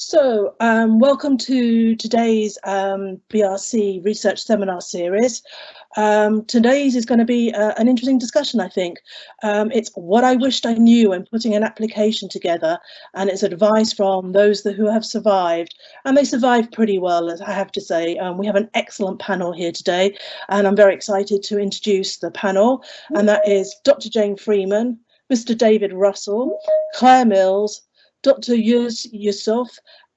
Welcome to today's BRC research seminar series. Today's is going to be an interesting discussion, I think. It's what I wished I knew when putting an application together, and it's advice from those who have survived, and they survived pretty well, as I have to say. We have an excellent panel here today, and I'm very excited to introduce the panel, and that is Dr. Jane Freeman, Mr. David Russell, Claire Mills, Dr. Yusof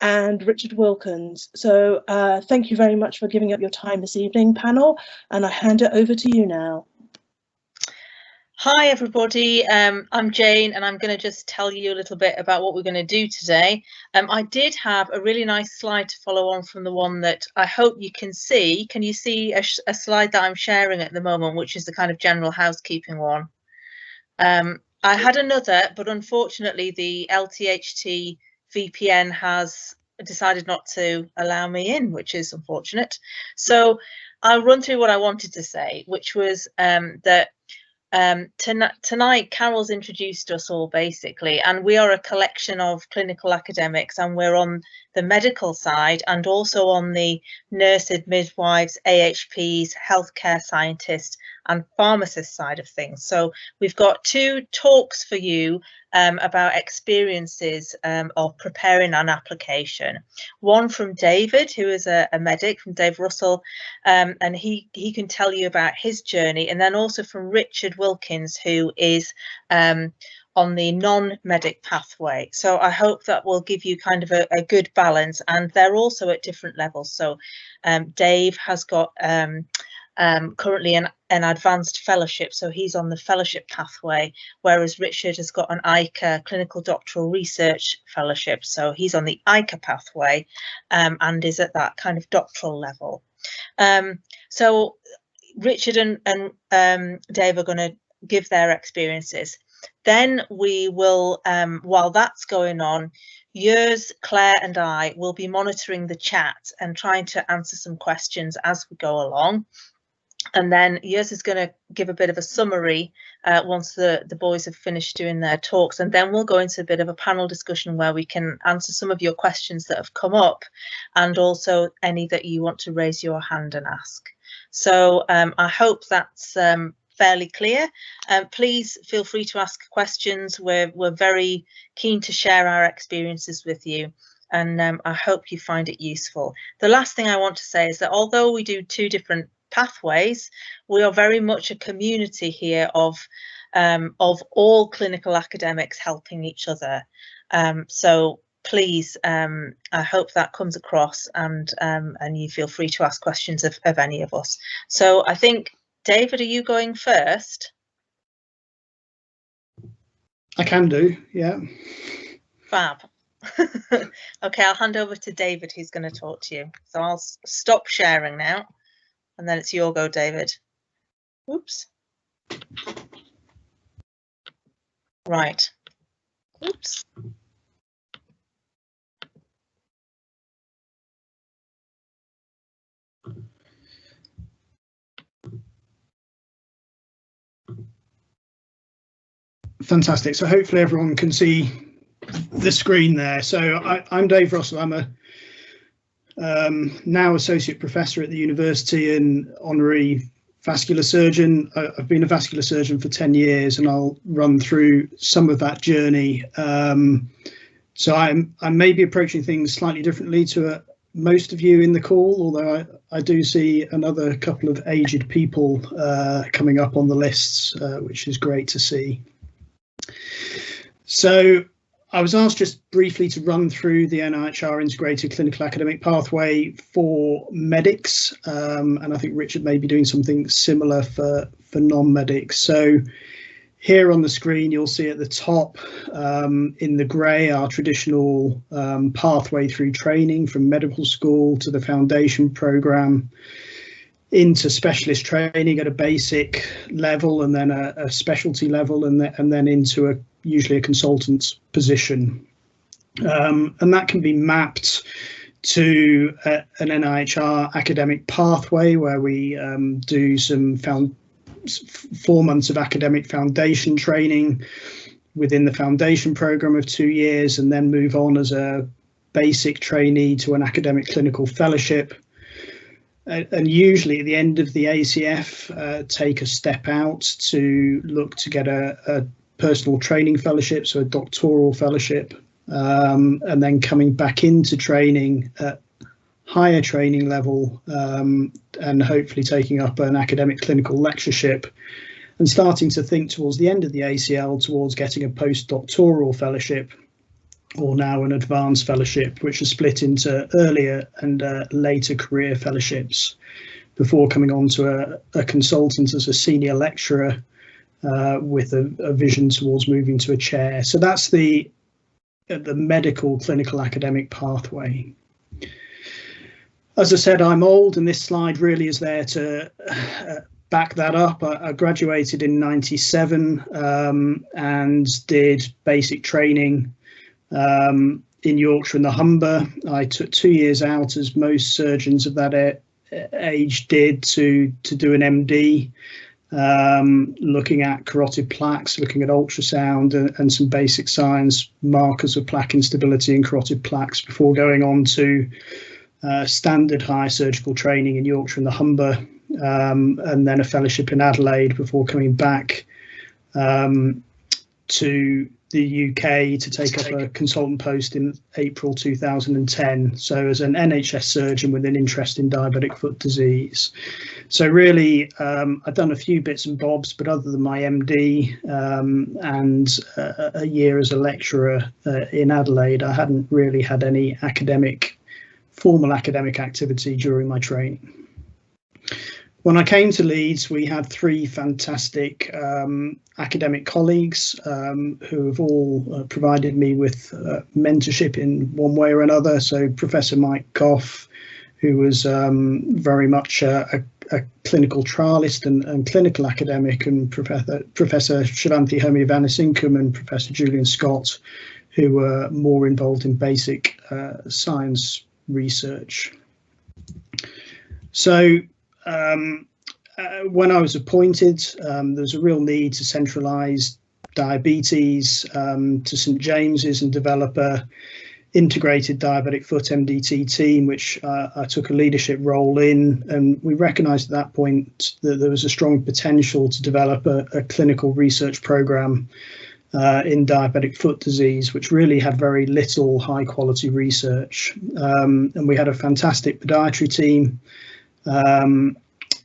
and Richard Wilkins. So thank you very much for giving up your time this evening, panel, and I hand it over to you now. Hi everybody, I'm Jane and I'm going to just tell you a little bit about what we're going to do today. I did have a really nice slide to follow on from the one that I hope you can see. Can you see a slide that I'm sharing at the moment, which is the kind of general housekeeping one? I had another, but unfortunately the LTHT VPN has decided not to allow me in, which is unfortunate. So I'll run through what I wanted to say, which was that tonight Carol's introduced us all basically, and we are a collection of clinical academics, and we're on the medical side and also on the nurses, midwives, AHPs, healthcare scientists and pharmacist side of things. So we've got two talks for you about experiences of preparing an application. One from David, who is a medic, from Dave Russell, and he can tell you about his journey, and then also from Richard Wilkins, who is on the non-medic pathway. So I hope that will give you kind of a good balance, and they're also at different levels. So Dave has got currently an advanced fellowship, so he's on the fellowship pathway, whereas Richard has got an ICA clinical doctoral research fellowship, so he's on the ICA pathway and is at that kind of doctoral level. So Richard and Dave are going to give their experiences. Then we will, while that's going on, Yurs, Claire and I will be monitoring the chat and trying to answer some questions as we go along. And then Yurs is going to give a bit of a summary once the boys have finished doing their talks, and then we'll go into a bit of a panel discussion where we can answer some of your questions that have come up, and also any that you want to raise your hand and ask. So I hope that's fairly clear. Please feel free to ask questions. We're very keen to share our experiences with you, and I hope you find it useful. The last thing I want to say is that although we do two different pathways, we are very much a community here of all clinical academics helping each other. So please, I hope that comes across, and you feel free to ask questions of any of us. So I think, David, are you going first? I can do, yeah. Fab. Okay, I'll hand over to David, who's going to talk to you. So I'll stop sharing now. And then it's your go, David. Oops. Right. Oops. Fantastic. So hopefully everyone can see the screen there. So I'm Dave Russell. I'm a now associate professor at the university and honorary vascular surgeon. I've been a vascular surgeon for 10 years, and I'll run through some of that journey. So I may be approaching things slightly differently to most of you in the call, although I do see another couple of aged people coming up on the lists, which is great to see. So I was asked just briefly to run through the NIHR integrated clinical academic pathway for medics, and I think Richard may be doing something similar for non-medics. So here on the screen you'll see at the top in the grey our traditional pathway through training, from medical school to the foundation programme, into specialist training at a basic level, and then a specialty level, and then into usually a consultant's position. And that can be mapped to an NIHR academic pathway where we do some 4 months of academic foundation training within the foundation programme of 2 years, and then move on as a basic trainee to an academic clinical fellowship. And usually at the end of the ACF, take a step out to look to get a personal training fellowship, so a doctoral fellowship, and then coming back into training at higher training level, and hopefully taking up an academic clinical lectureship, and starting to think towards the end of the ACL towards getting a postdoctoral fellowship, or now an advanced fellowship, which is split into earlier and later career fellowships, before coming on to a consultant as a senior lecturer, with a vision towards moving to a chair. So that's the medical clinical academic pathway. As I said, I'm old, and this slide really is there to back that up. I graduated in '97 and did basic training in Yorkshire and the Humber. I took 2 years out, as most surgeons of that age did, to do an MD, looking at carotid plaques, looking at ultrasound and some basic science markers of plaque instability in carotid plaques, before going on to standard high surgical training in Yorkshire and the Humber, and then a fellowship in Adelaide, before coming back to the UK to take up a consultant post in April 2010. So as an NHS surgeon with an interest in diabetic foot disease. So really, I've done a few bits and bobs, but other than my MD and a year as a lecturer in Adelaide, I hadn't really had any formal academic activity during my training. When I came to Leeds, we had 3 fantastic academic colleagues who have all provided me with mentorship in one way or another. So Professor Mike Goff, who was very much a clinical trialist and clinical academic, and Professor Shivanthi Homiavanisingam and Professor Julian Scott, who were more involved in basic science research. So when I was appointed, there was a real need to centralise diabetes to St James's and develop a integrated diabetic foot MDT team, which I took a leadership role in. And we recognised at that point that there was a strong potential to develop a clinical research programme in diabetic foot disease, which really had very little high quality research. And we had a fantastic podiatry team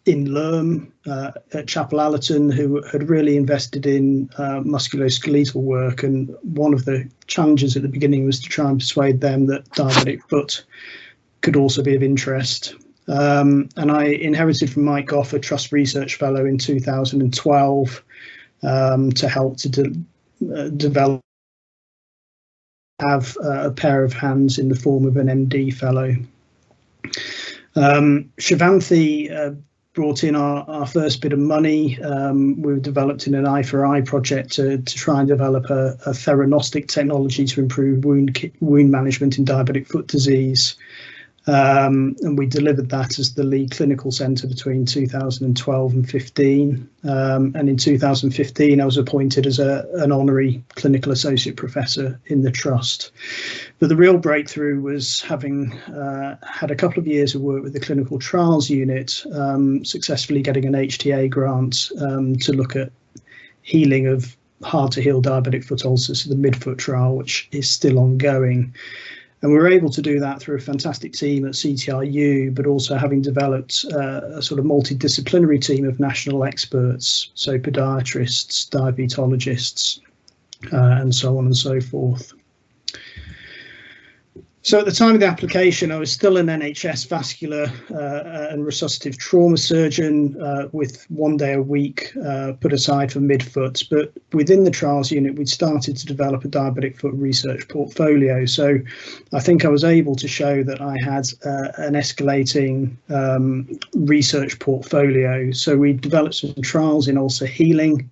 in Lerm at Chapel Allerton, who had really invested in musculoskeletal work. And one of the challenges at the beginning was to try and persuade them that diabetic foot could also be of interest. And I inherited from Mike Goff a Trust Research Fellow in 2012 to help to develop, have a pair of hands in the form of an MD fellow. Shivanthi brought in our first bit of money. We were developed in an eye-for-eye project to try and develop a theranostic technology to improve wound management in diabetic foot disease. And we delivered that as the Leeds Clinical Centre between 2012 and 15. And in 2015, I was appointed as an honorary clinical associate professor in the trust. But the real breakthrough was having had a couple of years of work with the clinical trials unit, successfully getting an HCAI grant to look at healing of hard to heal diabetic foot ulcers, so the midfoot trial, which is still ongoing. And we were able to do that through a fantastic team at CTRU, but also having developed a sort of multidisciplinary team of national experts, so podiatrists, diabetologists, and so on and so forth. So at the time of the application, I was still an NHS vascular and resuscitative trauma surgeon with 1 day a week put aside for midfoot. But within the trials unit, we'd started to develop a diabetic foot research portfolio. So I think I was able to show that I had an escalating research portfolio. So we developed some trials in ulcer healing,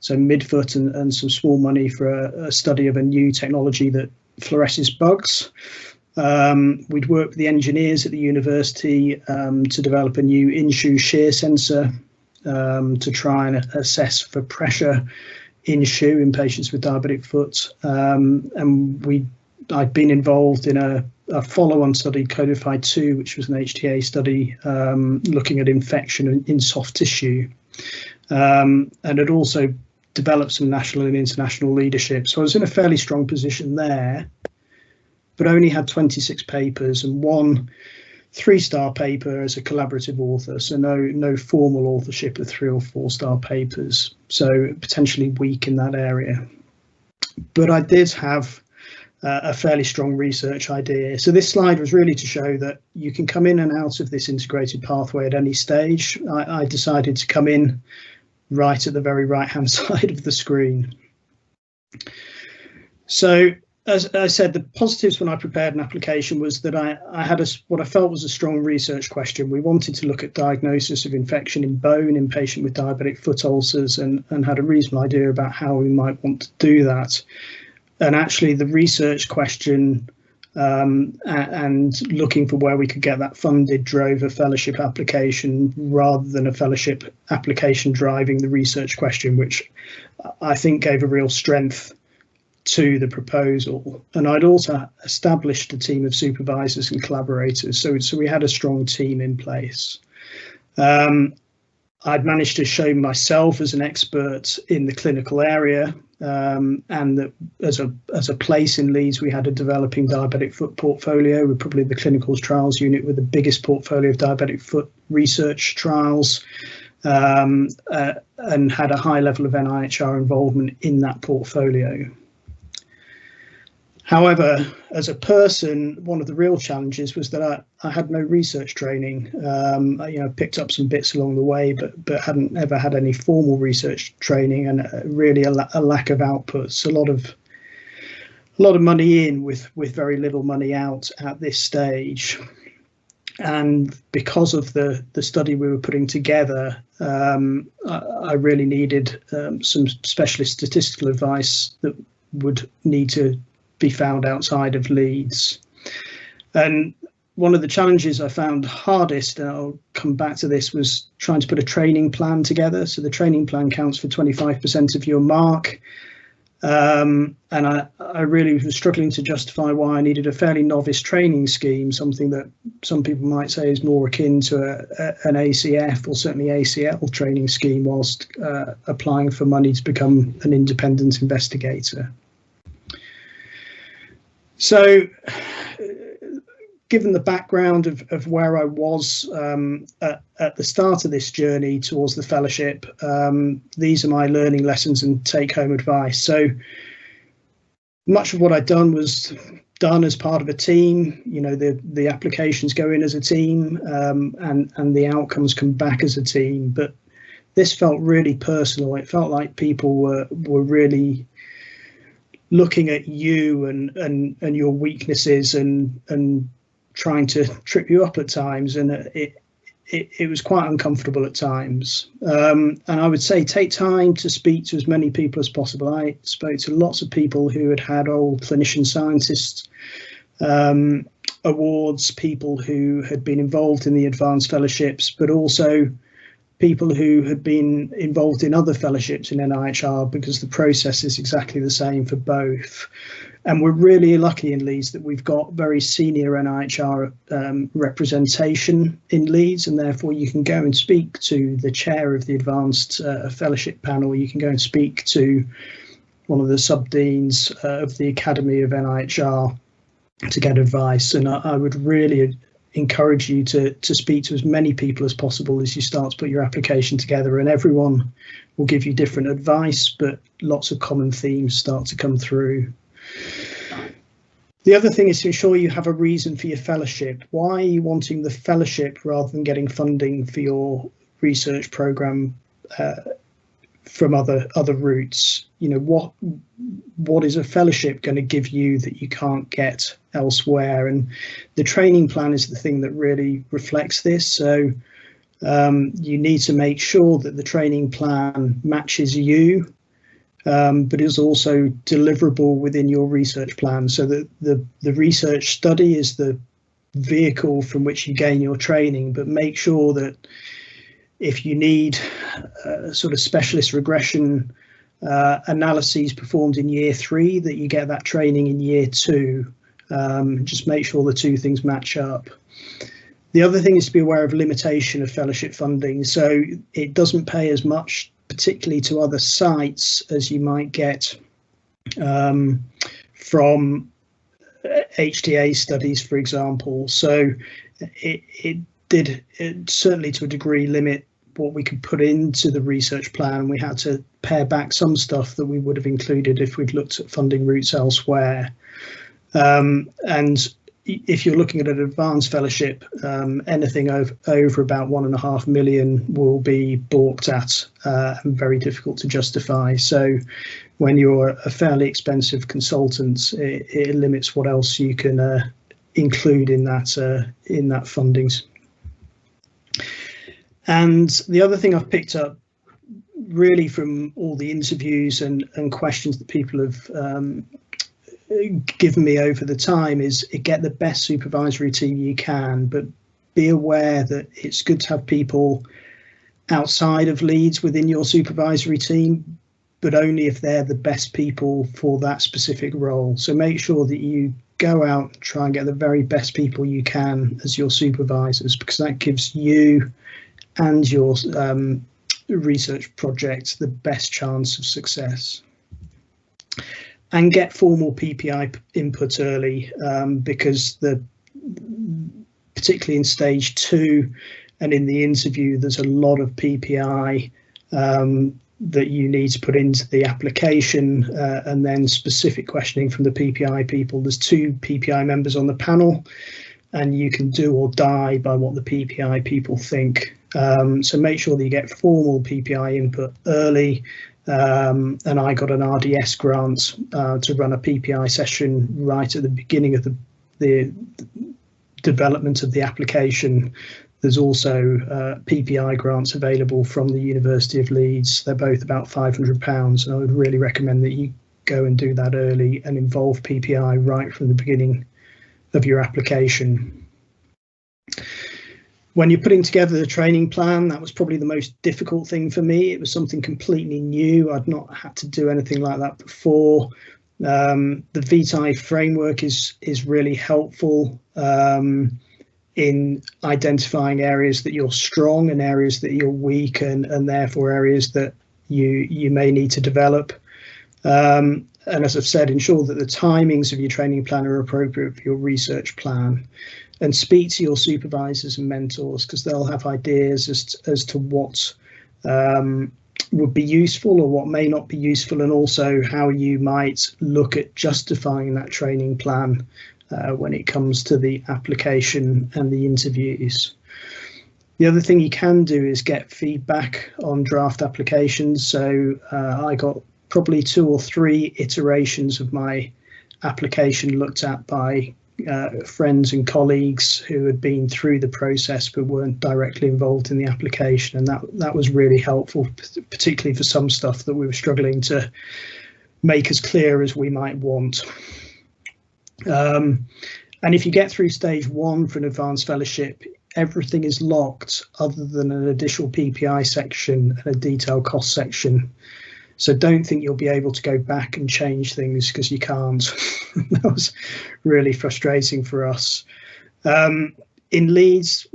so midfoot, and some small money for a study of a new technology that fluoresces bugs. We'd worked with the engineers at the university to develop a new in-shoe shear sensor to try and assess for pressure in shoe in patients with diabetic foot. And we I'd been involved in a follow-on study, Codified 2, which was an HCAI study looking at infection in soft tissue, and had also developed some national and international leadership. So I was in a fairly strong position there, but only had 26 papers and one 3-star paper as a collaborative author, so no formal authorship of 3 or 4-star papers, so potentially weak in that area. But I did have a fairly strong research idea. So this slide was really to show that you can come in and out of this integrated pathway at any stage. I decided to come in right at the very right-hand side of the screen. So, as I said, the positives when I prepared an application was that I had what I felt was a strong research question. We wanted to look at diagnosis of infection in bone in patient with diabetic foot ulcers and had a reasonable idea about how we might want to do that. And actually the research question and looking for where we could get that funded drove a fellowship application rather than a fellowship application driving the research question, which I think gave a real strength to the proposal. And I'd also established a team of supervisors and collaborators, so we had a strong team in place. I'd managed to show myself as an expert in the clinical area, and that as a place in Leeds we had a developing diabetic foot portfolio. We're probably the clinical trials unit with the biggest portfolio of diabetic foot research trials, and had a high level of NIHR involvement in that portfolio. However, as a person, one of the real challenges was that I had no research training. I picked up some bits along the way, but hadn't ever had any formal research training, and really a lack of outputs. A lot of money in with very little money out at this stage. And because of the study we were putting together, I really needed some specialist statistical advice that would need to be found outside of Leeds. And one of the challenges I found hardest, and I'll come back to this, was trying to put a training plan together. So the training plan counts for 25% of your mark. And I really was struggling to justify why I needed a fairly novice training scheme, something that some people might say is more akin to an ACF or certainly ACL training scheme, whilst applying for money to become an independent investigator. So, given the background of where I was at the start of this journey towards the fellowship, these are my learning lessons and take-home advice. So, much of what I'd done was done as part of a team. You know, the applications go in as a team, and the outcomes come back as a team. But this felt really personal. It felt like people were really looking at you and your weaknesses and trying to trip you up at times, and it was quite uncomfortable at times. And I would say take time to speak to as many people as possible. I spoke to lots of people who had old clinician scientists awards, people who had been involved in the advanced fellowships, but also people who had been involved in other fellowships in NIHR, because the process is exactly the same for both. And we're really lucky in Leeds that we've got very senior NIHR representation in Leeds, and therefore you can go and speak to the chair of the advanced fellowship panel. You can go and speak to one of the sub-deans of the Academy of NIHR to get advice. And I would really encourage you to speak to as many people as possible as you start to put your application together, and everyone will give you different advice, but lots of common themes start to come through. The other thing is to ensure you have a reason for your fellowship. Why are you wanting the fellowship rather than getting funding for your research program from other routes? You know, what is a fellowship going to give you that you can't get elsewhere? And the training plan is the thing that really reflects this. So you need to make sure that the training plan matches you, but is also deliverable within your research plan, so that the research study is the vehicle from which you gain your training, but make sure that if you need sort of specialist regression analyses performed in year 3, that you get that training in year 2. Just make sure the two things match up. The other thing is to be aware of limitation of fellowship funding. So it doesn't pay as much, particularly to other sites, as you might get from HTA studies, for example. So it did certainly to a degree limit what we could put into the research plan. We had to pare back some stuff that we would have included if we'd looked at funding routes elsewhere. And if you're looking at an advanced fellowship, anything over about 1.5 million will be balked at and very difficult to justify. So when you're a fairly expensive consultant, it limits what else you can include in that fundings. And the other thing I've picked up really from all the interviews and questions that people have given me over the time is get the best supervisory team you can, but be aware that it's good to have people outside of Leeds within your supervisory team, but only if they're the best people for that specific role. So make sure that you go out and try and get the very best people you can as your supervisors, because that gives you and your research project the best chance of success. And get formal PPI input early, because particularly in stage 2 and in the interview, there's a lot of PPI that you need to put into the application, and then specific questioning from the PPI people. There's 2 PPI members on the panel, and you can do or die by what the PPI people think. So make sure that you get formal PPI input early. And I got an RDS grant to run a PPI session right at the beginning of the development of the application. There's also PPI grants available from the University of Leeds. They're both about £500, and I would really recommend that you go and do that early and involve PPI right from the beginning of your application. When you're putting together the training plan, that was probably the most difficult thing for me. It was something completely new. I'd not had to do anything like that before. The VTI framework is really helpful in identifying areas that you're strong and areas that you're weak, and therefore areas that you may need to develop. And as I've said, ensure that the timings of your training plan are appropriate for your research plan. And speak to your supervisors and mentors, because they'll have ideas as to what would be useful or what may not be useful, and also how you might look at justifying that training plan when it comes to the application and the interviews. The other thing you can do is get feedback on draft applications. So I got probably 2 or 3 iterations of my application looked at by friends and colleagues who had been through the process but weren't directly involved in the application, and that was really helpful, particularly for some stuff that we were struggling to make as clear as we might want. And if you get through stage 1 for an advanced fellowship, everything is locked other than an additional PPI section and a detailed cost section. So don't think you'll be able to go back and change things, because you can't. That was really frustrating for us. In Leeds,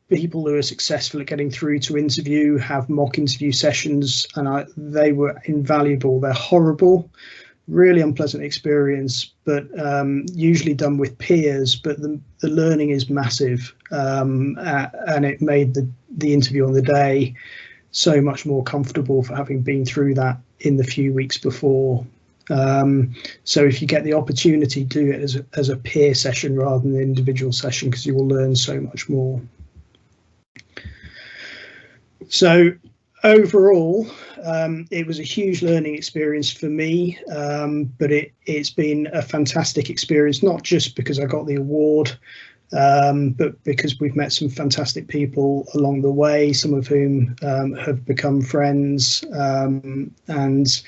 people who are successful at getting through to interview have mock interview sessions, and they were invaluable. They're horrible, really unpleasant experience, but usually done with peers, but the learning is massive, and it made the interview on the day so much more comfortable for having been through that in the few weeks before. So if you get the opportunity, do it as a peer session rather than an individual session, because you will learn so much more. So overall, it was a huge learning experience for me, but it's been a fantastic experience, not just because I got the award, but because we've met some fantastic people along the way, some of whom have become friends, and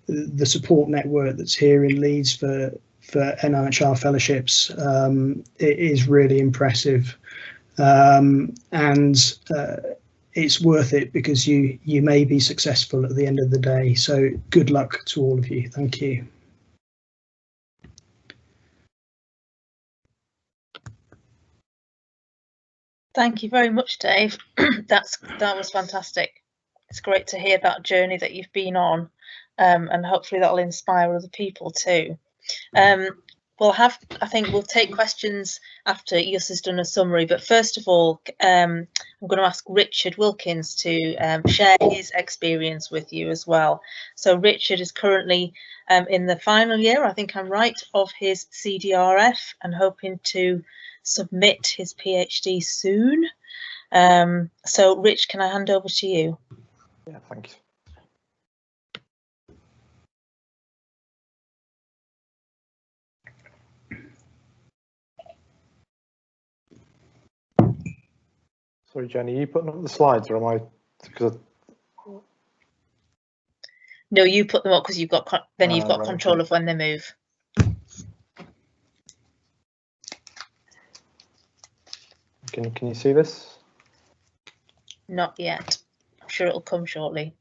the support network that's here in Leeds for NIHR fellowships it is really impressive. And it's worth it, because you may be successful at the end of the day. So good luck to all of you. Thank you. Thank you very much, Dave. That was fantastic. It's great to hear that journey that you've been on, and hopefully that'll inspire other people too. I think we'll take questions after Yus has done a summary, but first of all, I'm going to ask Richard Wilkins to share his experience with you as well. So Richard is currently in the final year, I think I'm right, of his CDRF, and hoping to submit his PhD soon. So Rich, can I hand over to you? Yeah, thanks. Sorry, Jenny, are you putting up the slides, or am I? Because no, you put them up, because you've got right, control okay. of when they move. Can you see this? Not yet. I'm sure it'll come shortly.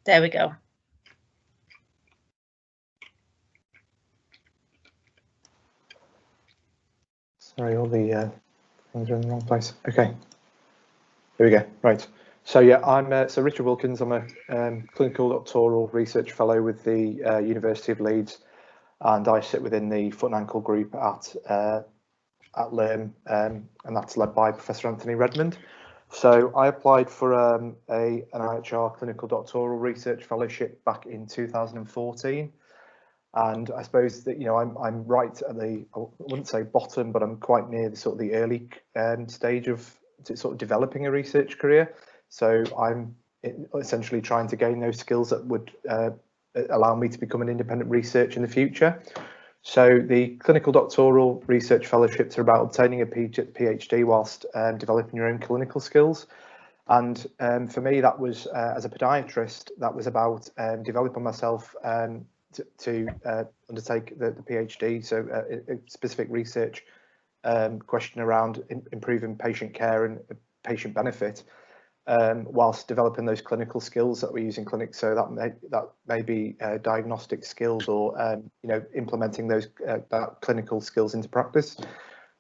There we go. Sorry, all the things are in the wrong place. Okay, here we go. Right. So yeah, I'm so Richard Wilkins. I'm a clinical doctoral research fellow with the University of Leeds, and I sit within the foot and ankle group at LIRM, and that's led by Professor Anthony Redmond. So I applied for an NIHR clinical doctoral research fellowship back in 2014, and I suppose that, you know, I'm right at the, I wouldn't say bottom, but I'm quite near the sort of the early stage of sort of developing a research career. So I'm essentially trying to gain those skills that would allow me to become an independent researcher in the future. So the clinical doctoral research fellowships are about obtaining a PhD whilst developing your own clinical skills. And for me, that was, as a podiatrist, that was about developing myself to undertake the PhD. So a specific research question around improving patient care and patient benefit, whilst developing those clinical skills that we use in clinics. So that may be diagnostic skills, or you know, implementing those that clinical skills into practice.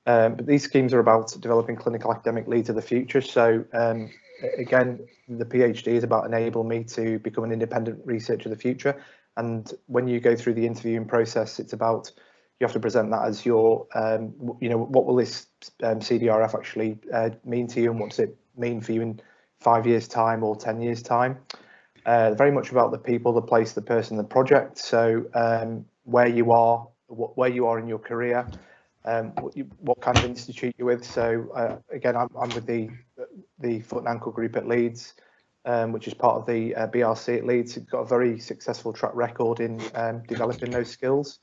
But these schemes are about developing clinical academic leads of the future. So again, the PhD is about enabling me to become an independent researcher of the future. And when you go through the interviewing process, it's about, you have to present that as your, you know, what will this CDRF actually mean to you, and what does it mean for you in 5 years' time or 10 years' time? Very much about the people, the place, the person, the project. So where you are in your career, what kind of institute you're with. So again, I'm with the foot and ankle group at Leeds, which is part of the BRC at Leeds. It's got a very successful track record in developing those skills.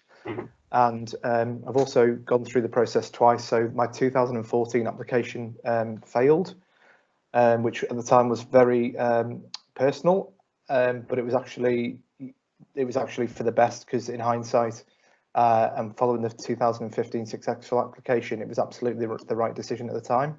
And I've also gone through the process twice. So my 2014 application failed, which at the time was very personal, but it was actually for the best, because in hindsight, and following the 2015 successful application, it was absolutely the right decision at the time.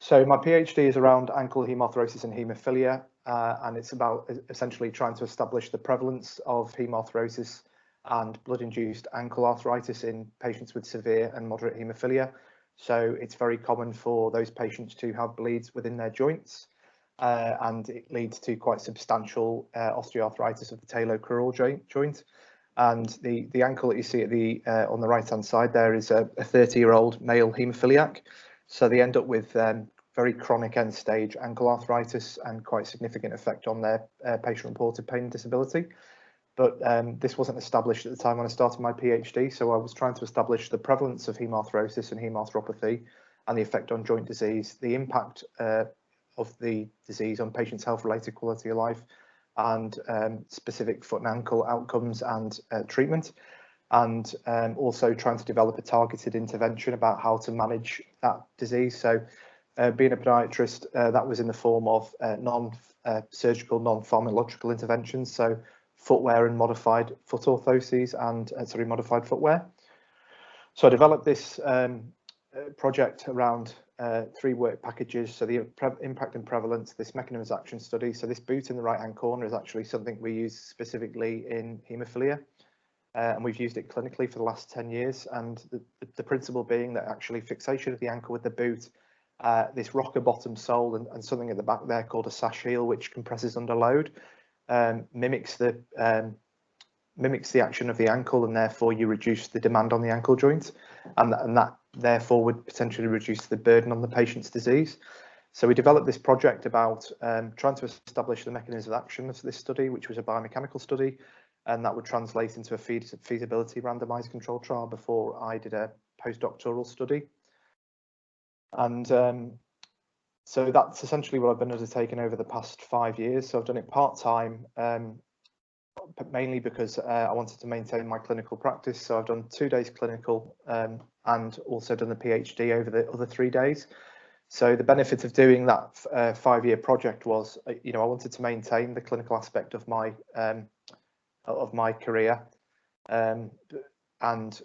So my PhD is around ankle hemarthrosis and haemophilia, and it's about essentially trying to establish the prevalence of hemarthrosis and blood-induced ankle arthritis in patients with severe and moderate haemophilia. So it's very common for those patients to have bleeds within their joints, and it leads to quite substantial osteoarthritis of the talocrural joint. And the ankle that you see at the on the right-hand side there is a 30-year-old male haemophiliac. So they end up with very chronic end-stage ankle arthritis and quite significant effect on their patient-reported pain and disability. But this wasn't established at the time when I started my PhD, so I was trying to establish the prevalence of hemarthrosis and hemarthropathy and the effect on joint disease, the impact of the disease on patients' health-related quality of life, and specific foot and ankle outcomes and treatment, and also trying to develop a targeted intervention about how to manage that disease. So being a podiatrist, that was in the form of non-surgical, non-pharmacological interventions. So footwear and modified foot orthoses and modified footwear. So I developed this project around 3 work packages. So the impact and prevalence, this mechanism of action study. So this boot in the right hand corner is actually something we use specifically in haemophilia, and we've used it clinically for the last 10 years. And the principle being that actually fixation of the ankle with the boot, this rocker bottom sole and something at the back there called a sash heel, which compresses under load, mimics the action of the ankle, and therefore you reduce the demand on the ankle joint, and that therefore would potentially reduce the burden on the patient's disease. So we developed this project about trying to establish the mechanism of action of this study, which was a biomechanical study, and that would translate into a feasibility randomized controlled trial before I did a postdoctoral study. And so that's essentially what I've been undertaking over the past 5 years. So I've done it part-time, mainly because I wanted to maintain my clinical practice. So I've done 2 days clinical and also done the PhD over the other 3 days. So the benefit of doing that 5-year project was, I wanted to maintain the clinical aspect of my career and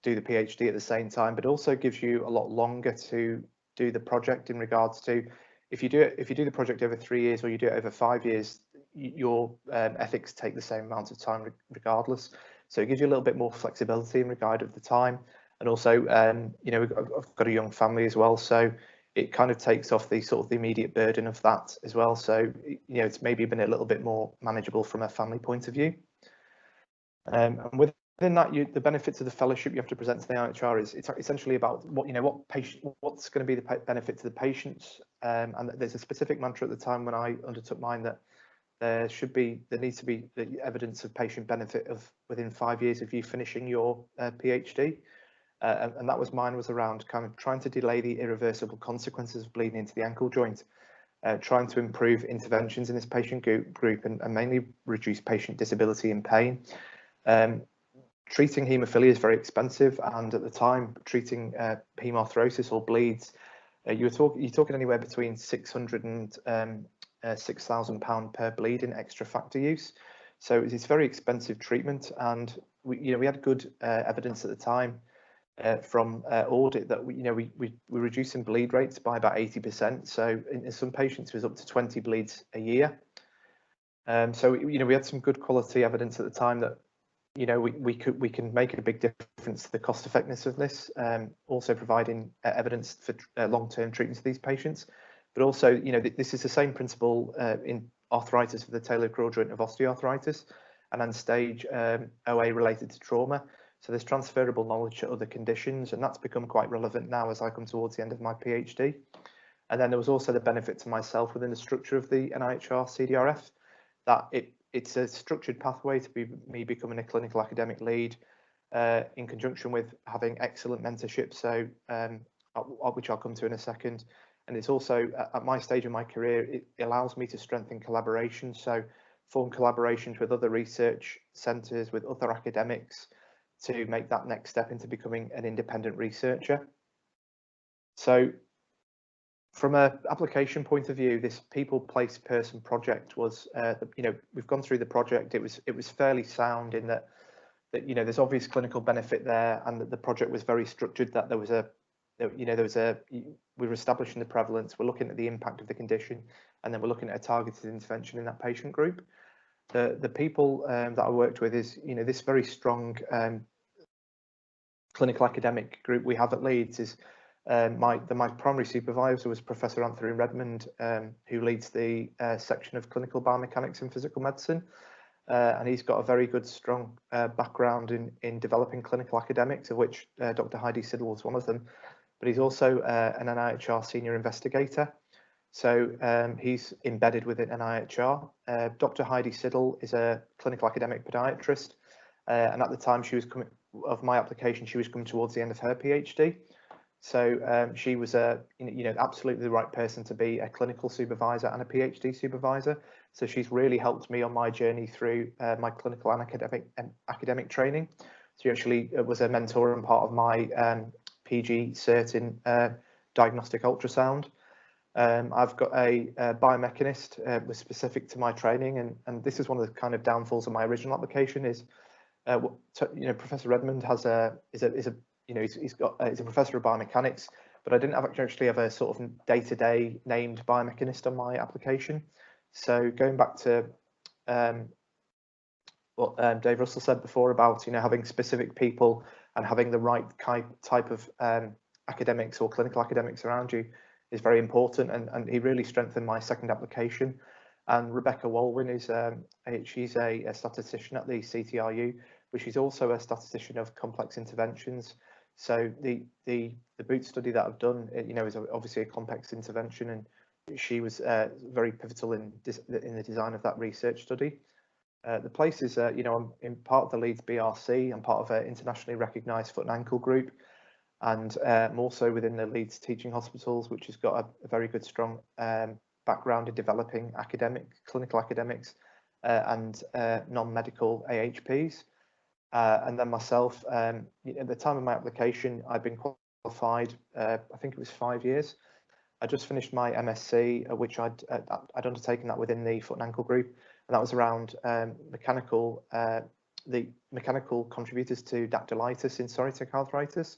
do the PhD at the same time, but also gives you a lot longer to do the project in regards to if you do the project over 3 years or you do it over 5 years, your ethics take the same amount of time regardless. So it gives you a little bit more flexibility in regard of the time, and also I've got a young family as well, so it kind of takes off the sort of the immediate burden of that as well. So it's maybe been a little bit more manageable from a family point of view. And within that, the benefits of the fellowship you have to present to the NIHR is it's essentially about what's going to be the benefit to the patients. And there's a specific mantra at the time when I undertook mine that there needs to be the evidence of patient benefit of within 5 years of you finishing your PhD. And that was mine, was around kind of trying to delay the irreversible consequences of bleeding into the ankle joint, trying to improve interventions in this patient group and mainly reduce patient disability and pain. Treating haemophilia is very expensive, and at the time treating hemarthrosis or bleeds, you're talking anywhere between £600 and £6,000 per bleed in extra factor use. So it's very expensive treatment, and we had good evidence at the time from audit that we're reducing bleed rates by about 80%. So in some patients it was up to 20 bleeds a year. So we had some good quality evidence at the time that we can make a big difference to the cost effectiveness of this, also providing evidence for long-term treatment of these patients. But also, this is the same principle in arthritis of the talar joint of osteoarthritis and end-stage OA related to trauma. So there's transferable knowledge to other conditions, and that's become quite relevant now as I come towards the end of my PhD. And then there was also the benefit to myself within the structure of the NIHR CDRF, that it's a structured pathway to me becoming a clinical academic lead in conjunction with having excellent mentorship, so which I'll come to in a second. And it's also, at my stage of my career, it allows me to strengthen collaboration, so form collaborations with other research centres, with other academics, to make that next step into becoming an independent researcher. So from an application point of view, this people, place, person project was, we've gone through the project. It was fairly sound in that there's obvious clinical benefit there, and that the project was very structured. That we were establishing the prevalence, we're looking at the impact of the condition, and then we're looking at a targeted intervention in that patient group. The people that I worked with is, this very strong clinical academic group we have at Leeds is. My primary supervisor was Professor Anthony Redmond, who leads the section of clinical biomechanics and physical medicine, and he's got a very good, strong background in developing clinical academics, of which Dr Heidi Siddle was one of them. But he's also an NIHR senior investigator, so he's embedded within NIHR. Dr Heidi Siddle is a clinical academic podiatrist, and at the time of my application, she was coming towards the end of her PhD. So she was absolutely the right person to be a clinical supervisor and a PhD supervisor. So she's really helped me on my journey through my clinical and academic training. She actually was a mentor and part of my PG cert in diagnostic ultrasound. I've got a biomechanist was specific to my training, and this is one of the kind of downfalls of my original application is, Professor Redmond he's a professor of biomechanics, but I didn't actually have a sort of day-to-day named biomechanist on my application. So going back to what Dave Russell said before about having specific people and having the right type of academics or clinical academics around you is very important, and he really strengthened my second application. And Rebecca Walwyn is she's a statistician at the CTRU, but she's also a statistician of complex interventions. So the boot study that I've done, is obviously a complex intervention, and she was very pivotal in the design of that research study. The place is, I'm in part of the Leeds BRC. I'm part of an internationally recognised foot and ankle group, and I'm also within the Leeds Teaching Hospitals, which has got a very good, strong background in developing clinical academics and non-medical AHPs. And then myself, at the time of my application, I'd been qualified, I think it was 5 years. I just finished my MSc, which I'd undertaken that within the foot and ankle group, and that was around the mechanical contributors to dactylitis in psoriatic arthritis,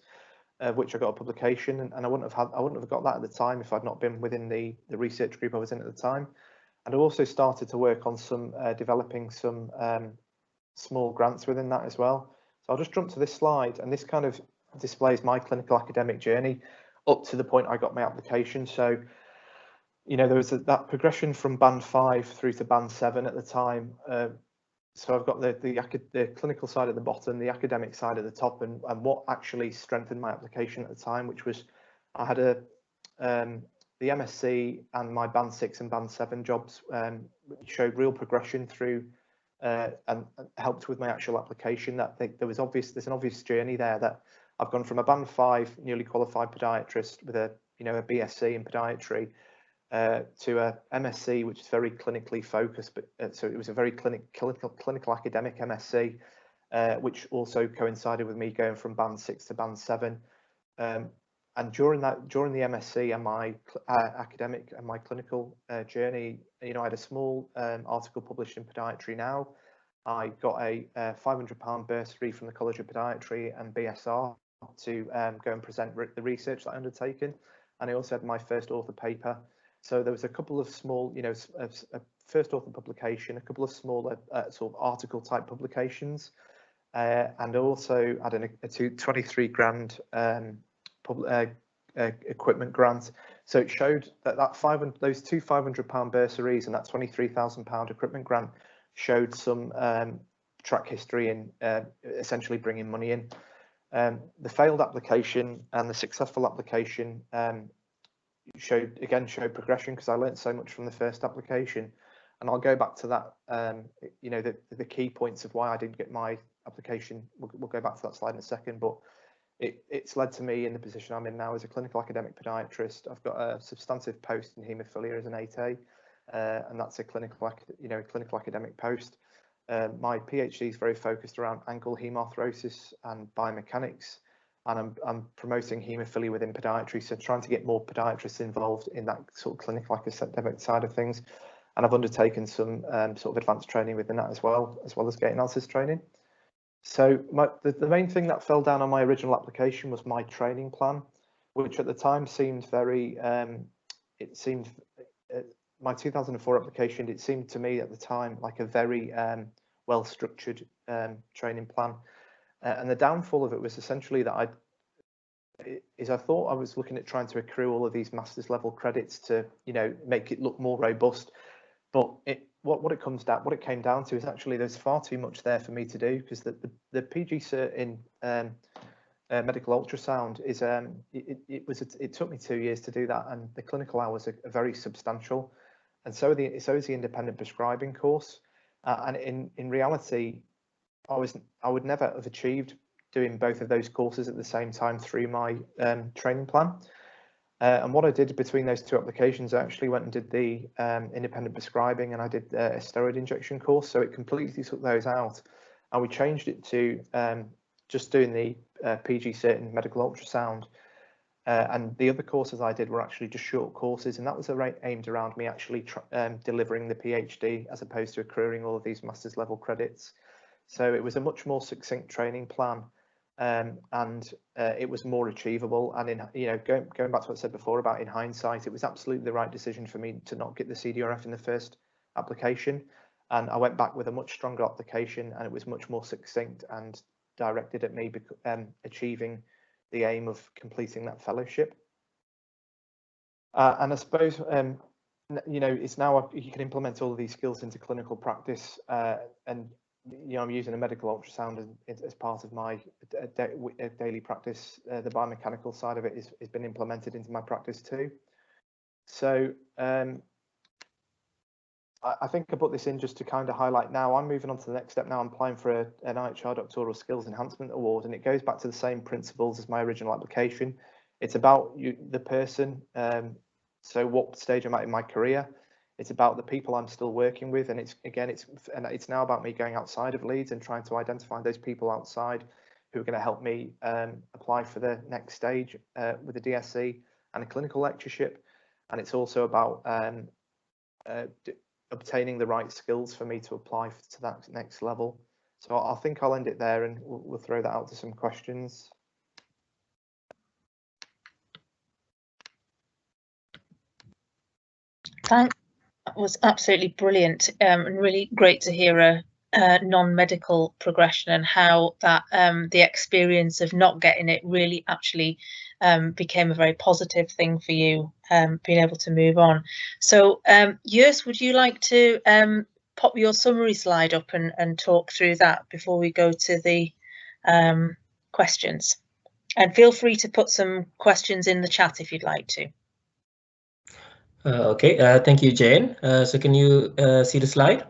which I got a publication, and I wouldn't have got that at the time if I'd not been within the research group I was in at the time. And I also started to work on some developing some small grants within that as well. So I'll just jump to this slide, and this kind of displays my clinical academic journey up to the point I got my application. So, there was that progression from band 5 through to band 7 at the time. So I've got the clinical side at the bottom, the academic side at the top, and what actually strengthened my application at the time, which was I had the MSc and my band 6 and band 7 jobs showed real progression through and helped with my actual application. That there's an obvious journey there that I've gone from a band 5 newly qualified podiatrist with a BSc in podiatry to a MSc, which is very clinically focused, but so it was a very clinical academic MSc, which also coincided with me going from band 6 to band 7. And during the MSc and my academic and my clinical journey, I had a small article published in Podiatry Now. I got a £500 bursary from the College of Podiatry and BSR to go and present the research that I undertaken, and I also had my first author paper. So there was a couple of small, a first author publication, a couple of smaller sort of article type publications, and also had a 23 grand equipment grant. So it showed that those two £500 bursaries and that £23,000 equipment grant showed some track history in essentially bringing money in. The failed application and the successful application showed progression, because I learned so much from the first application. And I'll go back to that, the key points of why I didn't get my application. We'll go back to that slide in a second, but it's led to me in the position I'm in now as a clinical academic podiatrist. I've got a substantive post in haemophilia as an 8A, and that's a clinical academic post. My PhD is very focused around ankle hemarthrosis and biomechanics, and I'm promoting haemophilia within podiatry, so trying to get more podiatrists involved in that sort of clinical academic side of things. And I've undertaken some sort of advanced training within that as well as gait analysis training. So the main thing that fell down on my original application was my training plan, which at the time seemed very, my 2004 application, it seemed to me at the time like a very well-structured training plan. And the downfall of it was essentially that I thought I was looking at trying to accrue all of these master's level credits to, make it look more robust. But what it came down to is actually there's far too much there for me to do, because the PG cert in medical ultrasound is it took me 2 years to do that, and the clinical hours are very substantial, and so is the independent prescribing course. And in reality, I would never have achieved doing both of those courses at the same time through my training plan. And what I did between those two applications, I actually went and did the independent prescribing, and I did a steroid injection course. So it completely took those out, and we changed it to just doing the PG cert in medical ultrasound. And the other courses I did were actually just short courses, and that was aimed around me actually delivering the PhD as opposed to accruing all of these master's level credits. So it was a much more succinct training plan, and it was more achievable. And in going back to what I said before about in hindsight, it was absolutely the right decision for me to not get the CDRF in the first application. And I went back with a much stronger application, and it was much more succinct and directed at me achieving the aim of completing that fellowship. And I suppose, it's now you can implement all of these skills into clinical practice, and I'm using a medical ultrasound as part of my daily practice. The biomechanical side of it has been implemented into my practice too. So I think I put this in just to kind of highlight now. I'm moving on to the next step now. I'm applying for an NIHR Doctoral Skills Enhancement Award, and it goes back to the same principles as my original application. It's about the person, so what stage I'm at in my career. It's about the people I'm still working with, and it's now about me going outside of Leeds and trying to identify those people outside who are going to help me apply for the next stage with the DSC and a clinical lectureship. And it's also about obtaining the right skills for me to apply to that next level. So I think I'll end it there, and we'll throw that out to some questions. Thanks. That was absolutely brilliant, and really great to hear a non-medical progression, and how that the experience of not getting it really actually became a very positive thing for you, being able to move on. So Yus, would you like to pop your summary slide up and talk through that before we go to the questions? And feel free to put some questions in the chat if you'd like to. Okay, thank you, Jane. So can you see the slide?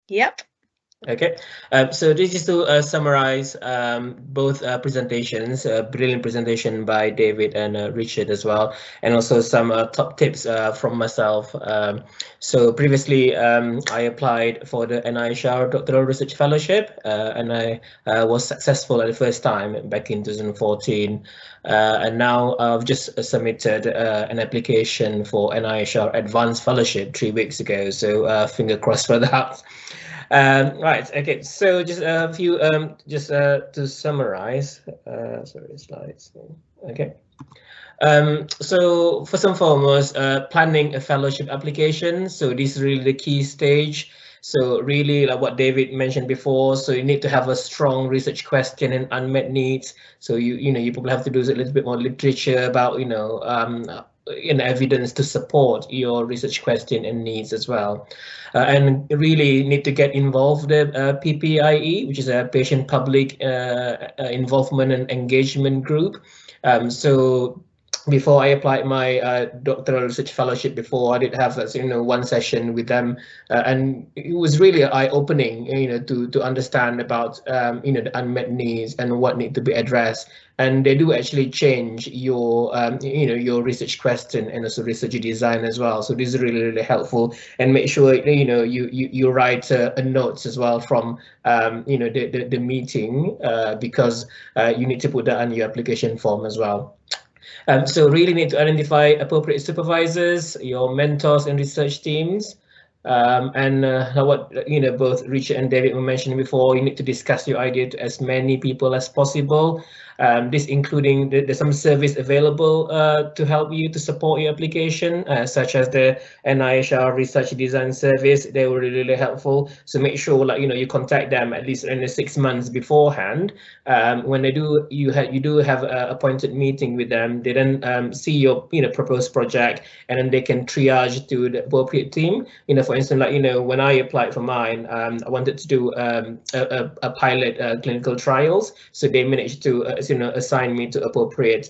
Yep. Okay, so this is to summarize both presentations, a brilliant presentation by David and Richard as well, and also some top tips from myself. So previously I applied for the NIHR Doctoral Research Fellowship, and I was successful at the first time back in 2014. And now I've just submitted an application for NIHR Advanced Fellowship 3 weeks ago, so finger crossed for that. Right, okay, so just a few, to summarize, sorry, slides, okay. So first and foremost, planning a fellowship application. So this is really the key stage. So really, like what David mentioned before, so you need to have a strong research question and unmet needs. So you probably have to do a little bit more literature about evidence to support your research question and needs as well, and really need to get involved with PPIE, which is a patient public involvement and engagement group. So before I applied my doctoral research fellowship, before I did have one session with them, and it was really eye-opening, to understand about the unmet needs and what need to be addressed. And they do actually change your your research question and also research design as well. So this is really, really helpful. And make sure you write notes as well from the meeting, because you need to put that on your application form as well. So really need to identify appropriate supervisors, your mentors and research teams. And what both Richard and David were mentioning before, you need to discuss your idea to as many people as possible. This including there's some service available to help you to support your application, such as the NIHR Research Design Service. They were really, really helpful. So make sure you contact them at least in the 6 months beforehand. When they do, you do have an appointed meeting with them. They then see your proposed project, and then they can triage to the appropriate team. For instance, when I applied for mine, I wanted to do a pilot clinical trials. So they managed to assign me to appropriate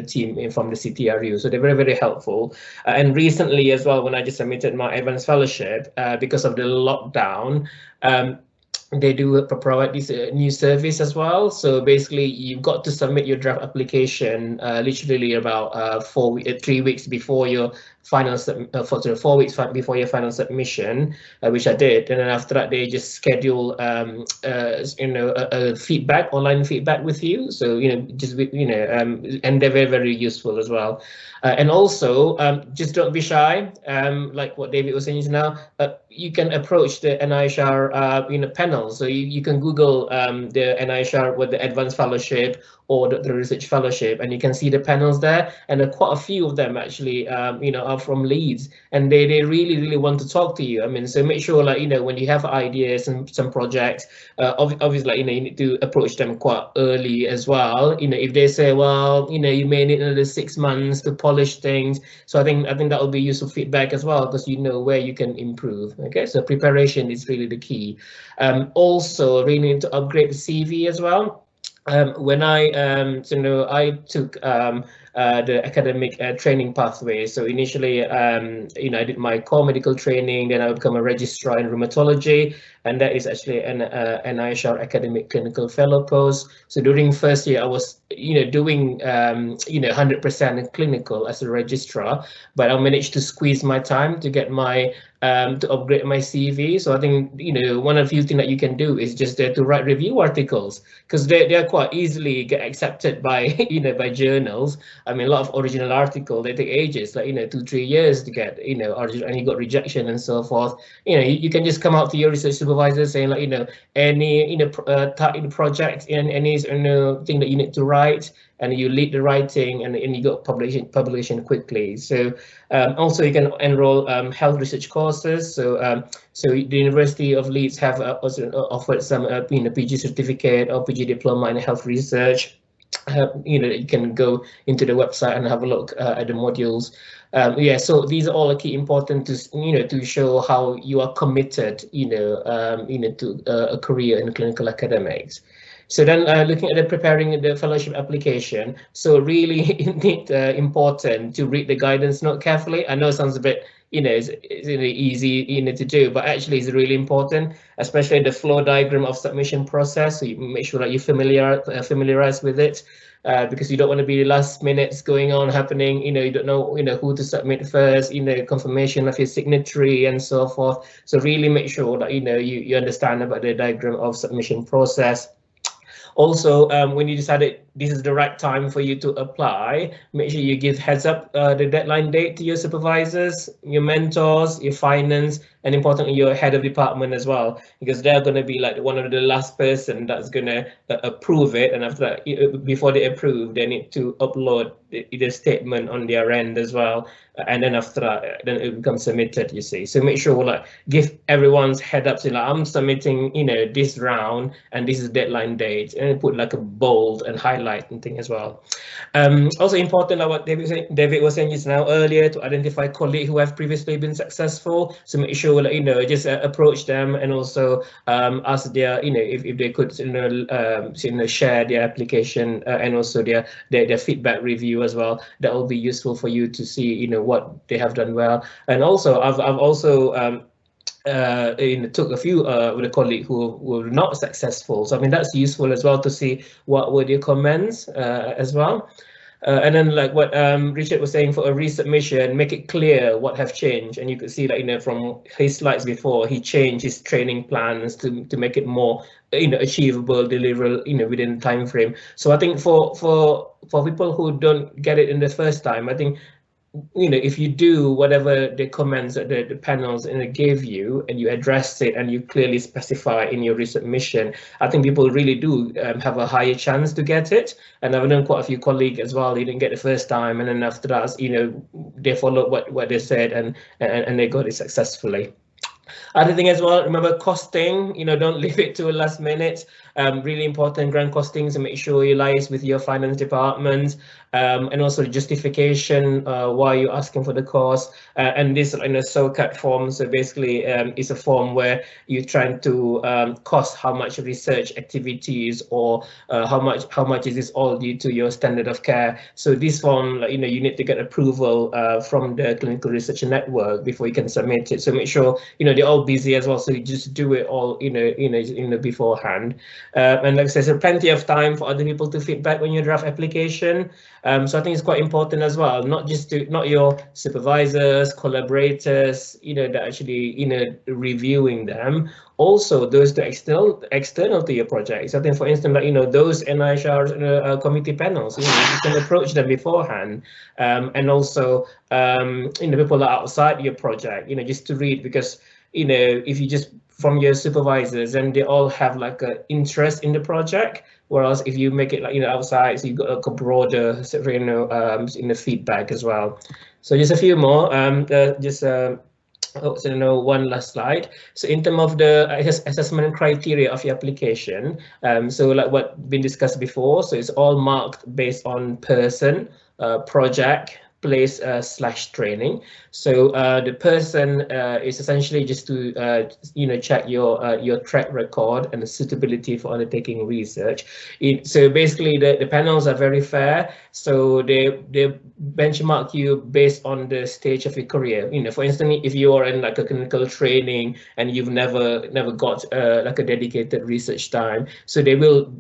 team from the CTRU. So they're very, very helpful. And recently as well, when I just submitted my advanced fellowship, because of the lockdown, they do provide this new service as well. So basically, you've got to submit your draft application literally about 3 weeks before your final 4 weeks before your final submission, which I did, and then after that they just schedule a feedback, online feedback with you. So and they're very, very useful as well. And also, just don't be shy. Like what David was saying just now, you can approach the NIHR panel. So you can Google the NIHR with the Advanced Fellowship or the Research Fellowship, and you can see the panels there. And quite a few of them actually, are from Leeds, and they really, really want to talk to you. I mean, so make sure, like, when you have ideas and some projects, obviously, you need to approach them quite early as well. If they say, well, you may need another 6 months to polish things. So I think that will be useful feedback as well, because you know where you can improve. Okay, so preparation is really the key. Also, really need to upgrade the CV as well. When I took the academic training pathway. So initially, I did my core medical training, then I would become a registrar in rheumatology, and that is actually an NIHR academic clinical fellow post. So during first year, I was doing 100% clinical as a registrar, but I managed to squeeze my time to get my to upgrade my CV. So I think one of the few things that you can do is just to write review articles, because they are quite easily get accepted by by journals. I mean, a lot of original articles, they take ages, like 2-3 years to get and you got rejection and so forth. You can just come out to your research supervisor saying, like, any project and any thing that you need to write, and you lead the writing, and you got publication quickly. So also you can enroll health research courses. So the University of Leeds have also offered some PG certificate or PG diploma in health research. You can go into the website and have a look at the modules. So these are all key important to to show how you are committed to a career in clinical academics. So then looking at preparing the fellowship application, so really important to read the guidance note carefully. I know it sounds a bit it's easy to do, but actually it's really important, especially the flow diagram of submission process. So you make sure that you're familiarized with it, because you don't want to be the last minutes going on happening. You don't know who to submit first, confirmation of your signatory and so forth. So really make sure that you understand about the diagram of submission process. Also, when you decided this is the right time for you to apply, make sure you give heads up the deadline date to your supervisors, your mentors, your finance, and importantly, your head of department as well, because they're going to be like one of the last person that's going to approve it. And after that, before they approve, they need to upload the statement on their end as well. And then after that, then it becomes submitted, you see. So make sure, like, give everyone's head up, say, like, I'm submitting, this round, and this is deadline date, and put like a bold and highlight and thing as well. Also important, like what David was saying just now earlier, to identify colleagues who have previously been successful. So make sure, like, just approach them, and also ask their, if they could, share their application and also their feedback review as well. That will be useful for you to see, what they have done well. And also, I've also took a few with a colleague who were not successful. So I mean, that's useful as well to see what were their comments as well. And then, like what Richard was saying, for a resubmission, make it clear what have changed. And you could see that, from his slides before, he changed his training plans to make it more, achievable, deliverable, within the time frame. So I think for people who don't get it in the first time, I think, if you do whatever the comments that the panels gave you, and you address it, and you clearly specify in your resubmission, I think people really do have a higher chance to get it. And I've known quite a few colleagues as well, they didn't get the first time, and then after that, they followed what they said, and they got it successfully. Other thing as well, remember costing, don't leave it to a last minute. Really important, grant costings, and make sure you liaise with your finance department, and also the justification why you're asking for the cost. And this in a SOCAT form, so basically it's a form where you're trying to cost how much research activities, or how much is this all due to your standard of care. So this form, you need to get approval from the clinical research network before you can submit it. So make sure you they're all busy as well, so you just do it all, beforehand. And like I said, so plenty of time for other people to feedback on your draft application. So I think it's quite important as well, not your supervisors, collaborators, that actually, reviewing them. Also, those that external to your project. So I think, for instance, like, those NIHR committee panels, you can approach them beforehand, and also, people that are outside your project, just to read, because, if you just from your supervisors and they all have like an interest in the project, whereas if you make it like, outside, so you've got like a broader, feedback as well. So just a few more, one last slide. So in terms of the assessment criteria of your application, so like what been discussed before, so it's all marked based on person, project, place / training. So the person is essentially just to check your track record and the suitability for undertaking research. So basically the panels are very fair. So they benchmark you based on the stage of your career. For instance, if you are in like a clinical training and you've never got like a dedicated research time, so they will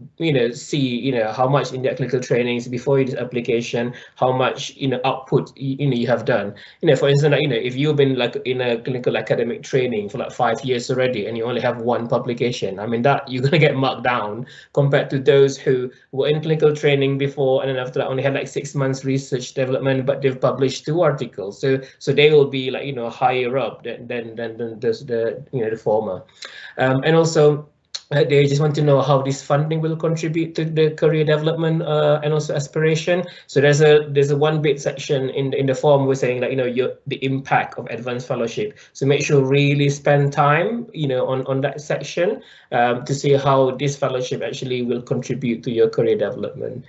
see how much in the clinical trainings before your application, how much output you have done. For instance, if you've been like in a clinical academic training for like 5 years already and you only have one publication, I mean that you're gonna get marked down compared to those who were in clinical training before and then after that only had like 6 months research development, but they've published 2 articles. So they will be like higher up than the former. And also they just want to know how this funding will contribute to the career development and also aspiration. So there's a 1-bit section in the form we're saying like the impact of advanced fellowship. So make sure really spend time on that section to see how this fellowship actually will contribute to your career development.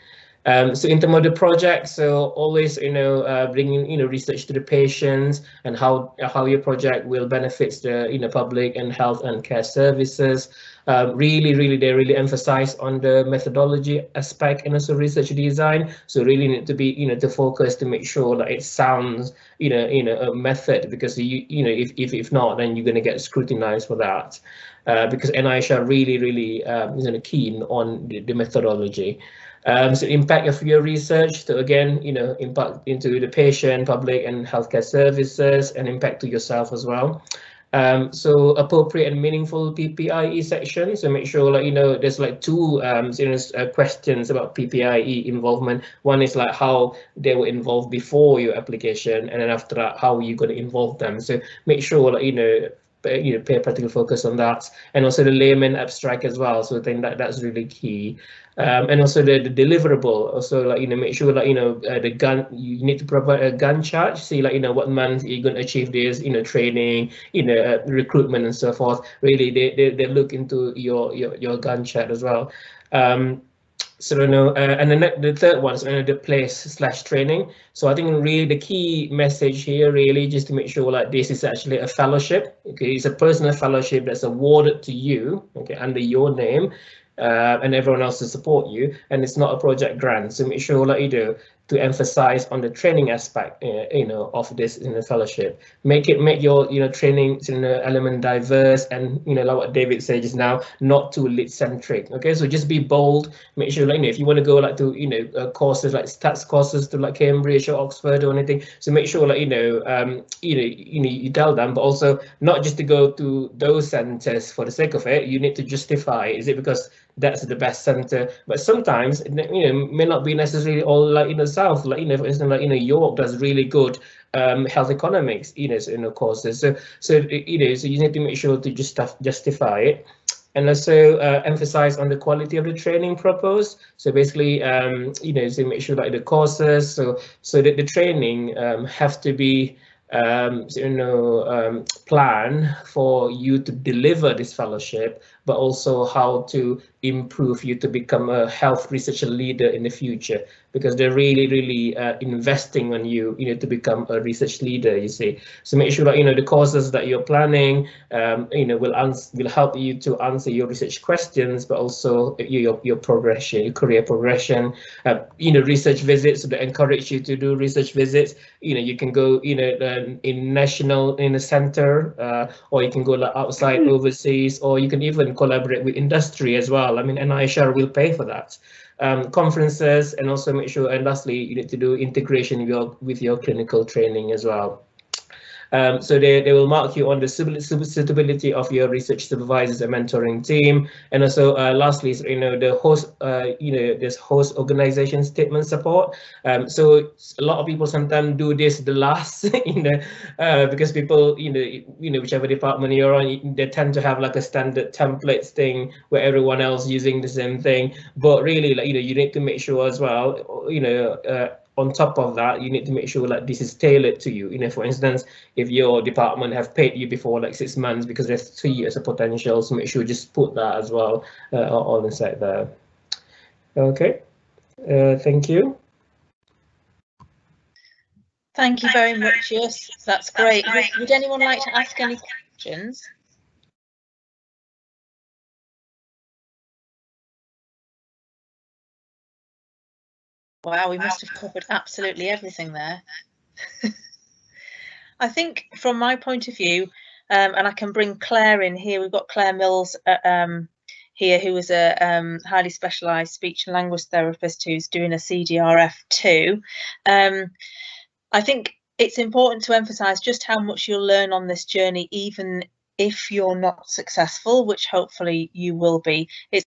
So in terms of the project, so always bringing research to the patients and how your project will benefit the public and health and care services. They really emphasize on the methodology aspect and also research design. So really need to be to focus to make sure that it sounds a method, because if not, then you're going to get scrutinized for that. Because NIHR really keen on the methodology. So impact of your research, so again, impact into the patient, public and healthcare services, and impact to yourself as well. So appropriate and meaningful PPIE section. So make sure there's like 2 questions about PPIE involvement. One is like how they were involved before your application, and then after that, how you're going to involve them. So make sure pay practical focus on that, and also the layman abstract as well. So I think that's really key. And also the deliverable, also make sure the gun, you need to provide a Gantt chart, see what month you're going to achieve this, training, recruitment and so forth. Really they look into your Gantt chart as well. So and the third one is the place / training. So I think really the key message here really just to make sure this is actually a fellowship. Okay, it's a personal fellowship that's awarded to you, okay, under your name. And everyone else to support you, and it's not a project grant. So make sure to emphasize on the training aspect of this fellowship. Make your training element diverse, and like what David said just now, not too Leeds centric. Okay, so just be bold. Make sure if you want to go to courses like stats courses to like Cambridge or Oxford or anything, so make sure you tell them, but also not just to go to those centers for the sake of it. You need to justify, is it because that's the best center? But sometimes may not be necessarily all in the south, for instance York does really good health economics courses, so you need to make sure to just justify it. And also emphasize on the quality of the training proposed. So basically so make sure the courses, so that the training have to be plan for you to deliver this fellowship but also how to improve you to become a health research leader in the future, because they're really investing on you, to become a research leader, you see. So make sure that, the courses that you're planning, will help you to answer your research questions, but also your progression, your career progression. Research visits, so they encourage you to do research visits. You can go, in national, in a center, or you can go like outside overseas, or you can even collaborate with industry as well. I mean, NIHR will pay for that. Conferences, and also make sure, and lastly, you need to do integration with your clinical training as well. So they will mark you on the suitability of your research supervisors and mentoring team, and also lastly, the host, this host organization statement support. So a lot of people sometimes do this the last, because people, whichever department you're on, they tend to have like a standard templates thing where everyone else using the same thing. But really, like, you need to make sure as well, on top of that, you need to make sure that this is tailored to you. For instance, if your department have paid you before like 6 months because there's 3 years of potential, so make sure you just put that as well all inside there. Okay, thank you. Thank you very much, Yus. That's great. Would anyone like to ask any questions? Wow, we must have covered absolutely everything there. I think from my point of view, and I can bring Claire in here, we've got Claire Mills here, who is a highly specialised speech and language therapist who's doing a CDRF too. I think it's important to emphasise just how much you'll learn on this journey, even if you're not successful, which hopefully you will be. It's